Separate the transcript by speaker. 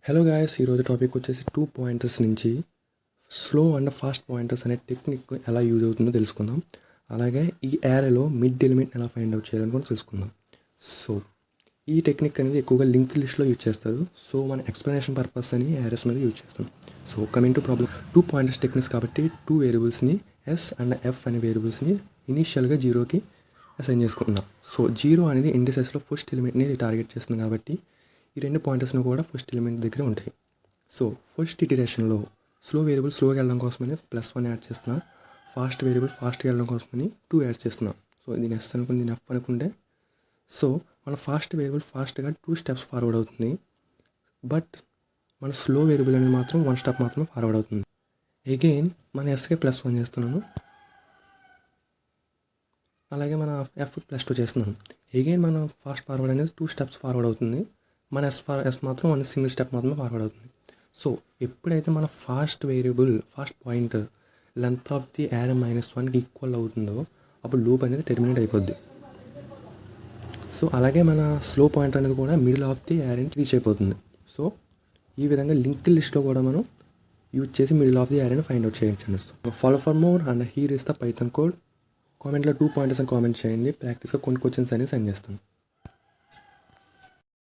Speaker 1: Hello guys, ఈరోజు topic వచ్చేసి 2 pointers నుంచి స్లో అండ్ ఫాస్ట్ పాయింటర్స్ అనే టెక్నిక్ ఎలా యూజ్ అవుతుందో తెలుసుకుందాం. అలాగే ఈ యారేలో మిడ్ ఎలిమెంట్ ఎలా ఫైండ్ అవుట్ చేయాలని కూడా తెలుసుకుందాం. సో ఈ టెక్నిక్ అనేది ఎక్కువగా లింక్ లిస్ట్లో యూజ్ చేస్తారు. సో మన ఎక్స్ప్లెనేషన్ పర్పస్ అని యారెస్ మీద యూజ్ చేస్తాం. So coming to problem, 2 pointers techniques కాబట్టి 2 వేరియబుల్స్ని ఎస్ అండ్ ఎఫ్ అనే వేరియబుల్స్ని ఇనీషియల్గా 0కి అసైన్ చేసుకుంటున్నాం. సో 0 అనేది ఇండిసెస్లో ఫస్ట్ ఎలిమెంట్ని టార్గెట్ చేస్తుంది కాబట్టి ఈ 2 పాయింటర్స్ను కూడా ఫస్ట్ ఎలిమెంట్ దగ్గర ఉంటాయి. సో ఫస్ట్ ఇటరేషన్లో స్లో వేరియబుల్ స్లోగా వెళ్ళడం కోసమని +1 యాడ్ చేస్తున్నా, ఫాస్ట్ వేరియబుల్ ఫాస్ట్గా వెళ్ళడం కోసమని 2 యాడ్ చేస్తున్నాం. సో దీని ఎస్ అనుకుని దీని ఎఫ్ అనుకుంటే, సో మన ఫాస్ట్ వేరియబుల్ ఫాస్ట్గా 2 స్టెప్స్ ఫార్వర్డ్ అవుతుంది. బట్ మన స్లో వేరియబుల్ అనేది మాత్రం 1 స్టెప్ మాత్రం ఫార్వర్డ్ అవుతుంది. అగైన్ మన ఎస్కి +1 చేస్తున్నాను, అలాగే మన ఎఫ్ +2 చేస్తున్నాను. అగైన్ మన ఫాస్ట్ ఫార్వర్డ్ అనేది 2 స్టెప్స్ ఫార్వర్డ్ అవుతుంది. మన ఎస్ మాత్రం 1 సింగిల్ స్టెప్ మాత్రమే ఫార్వర్డ్ అవుతుంది. సో ఎప్పుడైతే మన fast variable fast pointer length of the array -1కి ఈక్వల్ అవుతుందో అప్పుడు లూప్ అనేది టెర్మినేట్ అయిపోద్ది. సో అలాగే మన స్లో పాయింటర్ అనేది కూడా మిడిల్ ఆఫ్ ది యారేని రీచ్ అయిపోతుంది. సో ఈ విధంగా లింక్ లిస్ట్లో కూడా మనం యూజ్ చేసి మిడిల్ ఆఫ్ ది యారేని ఫైండ్ అవుట్ చేయొచ్చు. Follow for more and here is the Python code. కామెంట్లో 2 పాయింటర్స్ అని కామెంట్ చేయండి. ప్రాక్టీస్గా కొన్ని క్వశ్చన్స్ అనేవి సెండ్ చేస్తాను.